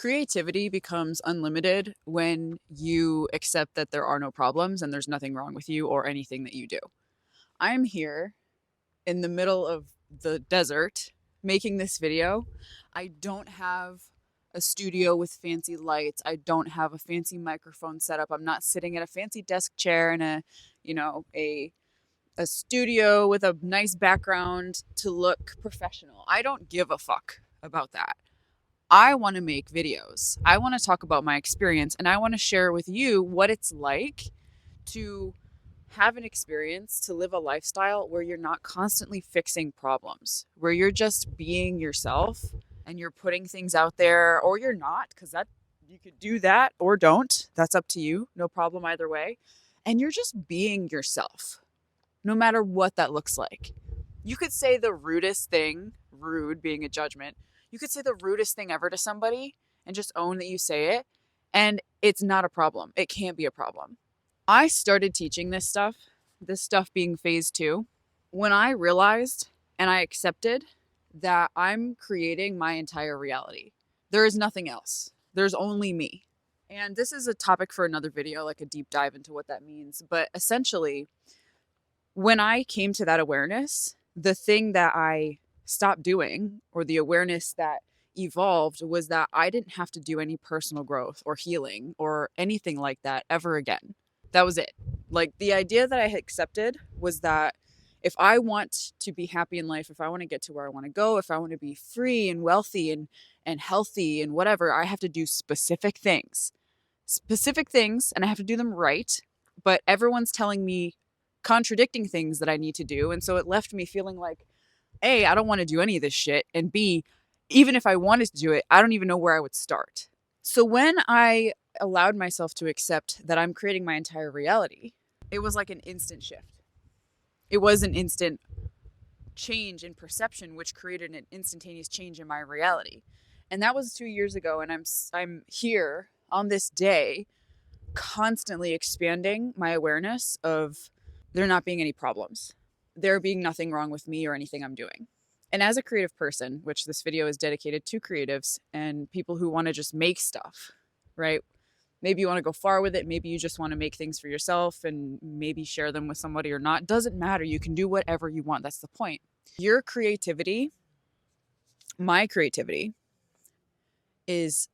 Creativity becomes unlimited when you accept that there are no problems and there's nothing wrong with you or anything that you do. I'm here in the middle of the desert making this video. I don't have a studio with fancy lights. I don't have a fancy microphone setup. I'm not sitting at a fancy desk chair in you know, a studio with a nice background to look professional. I don't give a fuck about that. I want to make videos. I want to talk about my experience and I want to share with you what it's like to have an experience, to live a lifestyle where you're not constantly fixing problems, where you're just being yourself and you're putting things out there, or you're not, because that you could do that or don't. That's up to you. No problem either way. And you're just being yourself, no matter what that looks like. You could say the rudest thing, rude being a judgment, you could say the rudest thing ever to somebody and just own that you say it. And it's not a problem. It can't be a problem. I started teaching this stuff being phase two, when I realized and I accepted that I'm creating my entire reality. There is nothing else. There's only me. And this is a topic for another video, like a deep dive into what that means. But essentially, when I came to that awareness, the thing that I stopped doing, or the awareness that evolved, was that I didn't have to do any personal growth or healing or anything like that ever again. That was it. Like, the idea that I had accepted was that if I want to be happy in life, if I want to get to where I want to go, if I want to be free and wealthy and healthy and whatever, I have to do specific things. Specific things, and I have to do them right. But everyone's telling me contradicting things that I need to do. And so it left me feeling like, A, I don't want to do any of this shit. And B, even if I wanted to do it, I don't even know where I would start. So when I allowed myself to accept that I'm creating my entire reality, it was like an instant shift. It was an instant change in perception, which created an instantaneous change in my reality. And that was 2 years ago. And I'm here on this day, constantly expanding my awareness of there not being any problems, there being nothing wrong with me or anything I'm doing. And as a creative person, which this video is dedicated to creatives and people who want to just make stuff, right? Maybe you want to go far with it. Maybe you just want to make things for yourself and maybe share them with somebody or not. Doesn't matter. You can do whatever you want. That's the point. Your creativity, my creativity, is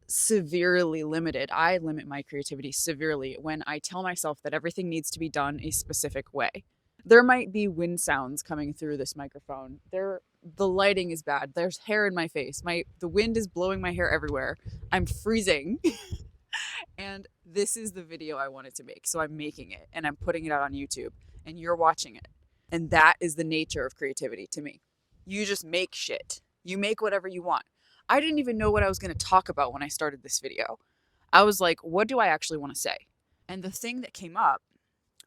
severely limited. I limit my creativity severely when I tell myself that everything needs to be done a specific way. There might be wind sounds coming through this microphone. The lighting is bad. There's hair in my face. The wind is blowing my hair everywhere. I'm freezing. And this is the video I wanted to make. So I'm making it and I'm putting it out on YouTube and you're watching it. And that is the nature of creativity to me. You just make shit. You make whatever you want. I didn't even know what I was going to talk about when I started this video. I was like, what do I actually want to say? And the thing that came up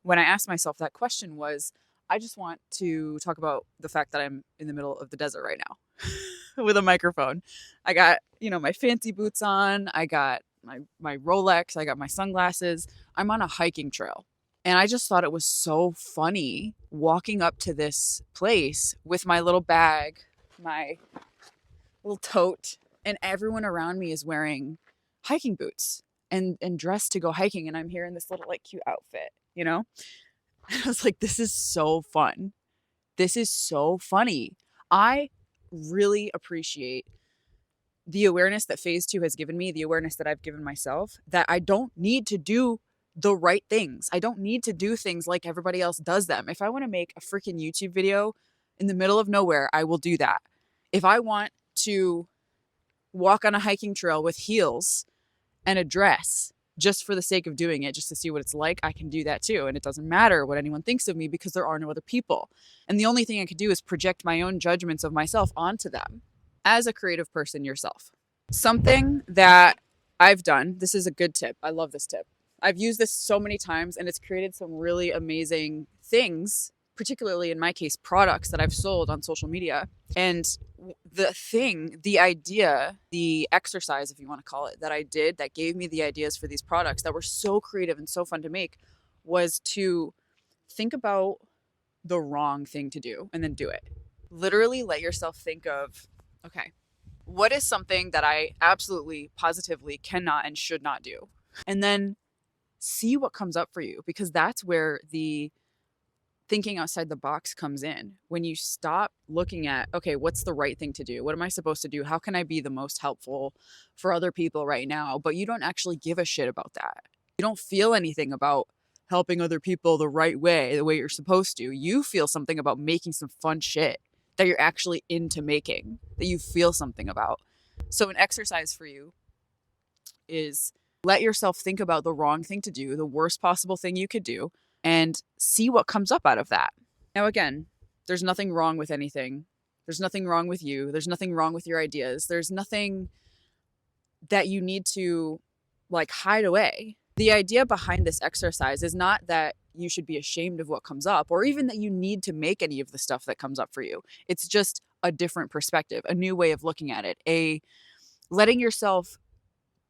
when I asked myself that question was, I just want to talk about the fact that I'm in the middle of the desert right now with a microphone. I got, my fancy boots on. I got my Rolex. I got my sunglasses. I'm on a hiking trail. And I just thought it was so funny walking up to this place with my little bag, my little tote, and everyone around me is wearing hiking boots and dressed to go hiking. And I'm here in this little cute outfit, And I was like, this is so fun. This is so funny. I really appreciate the awareness that phase two has given me, the awareness that I've given myself, that I don't need to do the right things. I don't need to do things like everybody else does them. If I want to make a freaking YouTube video in the middle of nowhere, I will do that. If I want to walk on a hiking trail with heels and a dress just for the sake of doing it, just to see what it's like, I can do that too. And it doesn't matter what anyone thinks of me because there are no other people. And the only thing I could do is project my own judgments of myself onto them as a creative person yourself. Something that I've done, this is a good tip. I love this tip. I've used this so many times and it's created some really amazing things, particularly in my case, products that I've sold on social media. And the idea, the exercise, if you want to call it, that I did that gave me the ideas for these products that were so creative and so fun to make was to think about the wrong thing to do and then do it. Literally let yourself think of, okay, What is something that I absolutely, positively cannot and should not do? And then see what comes up for you, because that's where the thinking outside the box comes in. When you stop looking at, okay, what's the right thing to do? What am I supposed to do? How can I be the most helpful for other people right now? But you don't actually give a shit about that. You don't feel anything about helping other people the right way, the way you're supposed to. You feel something about making some fun shit that you're actually into making, that you feel something about. So, an exercise for you is let yourself think about the wrong thing to do, the worst possible thing you could do, and see what comes up out of that. Now, again, there's nothing wrong with anything. There's nothing wrong with you. There's nothing wrong with your ideas. There's nothing that you need to like hide away. The idea behind this exercise is not that you should be ashamed of what comes up or even that you need to make any of the stuff that comes up for you. It's just a different perspective, a new way of looking at it, a letting yourself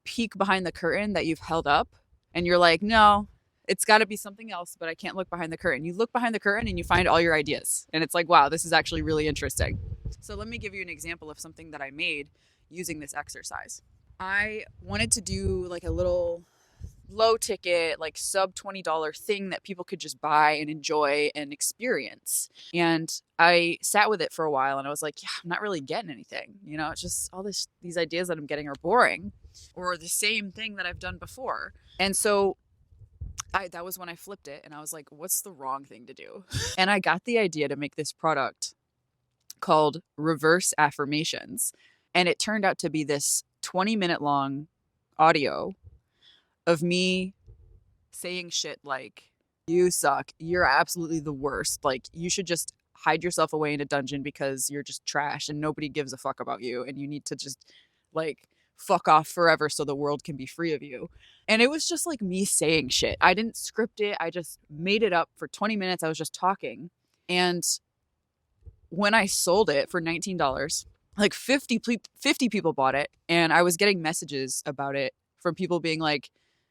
peek behind the curtain that you've held up and you're like, no, it's got to be something else, but I can't look behind the curtain. You look behind the curtain and you find all your ideas. And it's like, wow, this is actually really interesting. So let me give you an example of something that I made using this exercise. I wanted to do like a little low ticket, like sub $20 thing that people could just buy and enjoy and experience. And I sat with it for a while and I was like, yeah, I'm not really getting anything. It's just all these ideas that I'm getting are boring or the same thing that I've done before. And so that was when I flipped it and I was like, what's the wrong thing to do? And I got the idea to make this product called reverse affirmations. And it turned out to be this 20-minute long audio of me saying shit like, you suck, you're absolutely the worst, like you should just hide yourself away in a dungeon because you're just trash and nobody gives a fuck about you and you need to just like fuck off forever so the world can be free of you. And it was just like me saying shit. I didn't script it. I just made it up for 20 minutes. I was just talking. And when I sold it for $19, like 50 people bought it. And I was getting messages about it from people being like,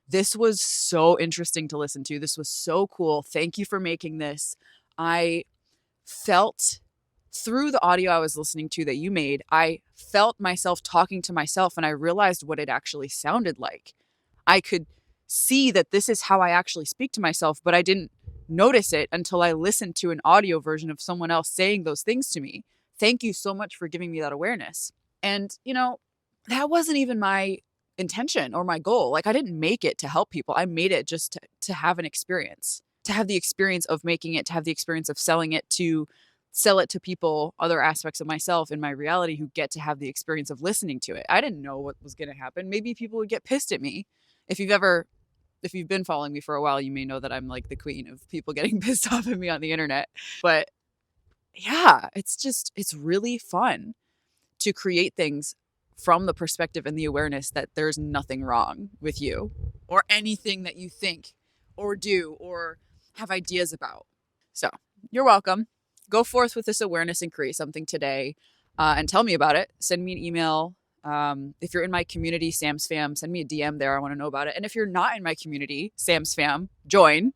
this was so interesting to listen to. This was so cool. Thank you for making this. I felt through the audio I was listening to that you made, I felt myself talking to myself and I realized what it actually sounded like. I could see that this is how I actually speak to myself, but I didn't notice it until I listened to an audio version of someone else saying those things to me. Thank you so much for giving me that awareness. And, that wasn't even my intention or my goal. Like I didn't make it to help people. I made it just to have an experience, to have the experience of making it, to have the experience of selling it, to sell it to people, other aspects of myself in my reality who get to have the experience of listening to it. I didn't know what was going to happen. Maybe people would get pissed at me. If you've been following me for a while, you may know that I'm like the queen of people getting pissed off at me on the internet. But yeah, it's really fun to create things from the perspective and the awareness that there's nothing wrong with you or anything that you think or do or have ideas about. So you're welcome. Go forth with this awareness and create something today and tell me about it. Send me an email. If you're in my community, Sam's Fam, send me a DM there. I want to know about it. And if you're not in my community, Sam's Fam, join.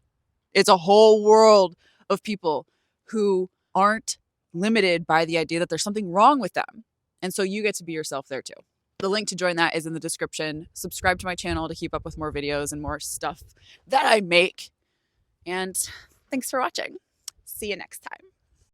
It's a whole world of people who aren't limited by the idea that there's something wrong with them. And so you get to be yourself there too. The link to join that is in the description. Subscribe to my channel to keep up with more videos and more stuff that I make. And thanks for watching. See you next time.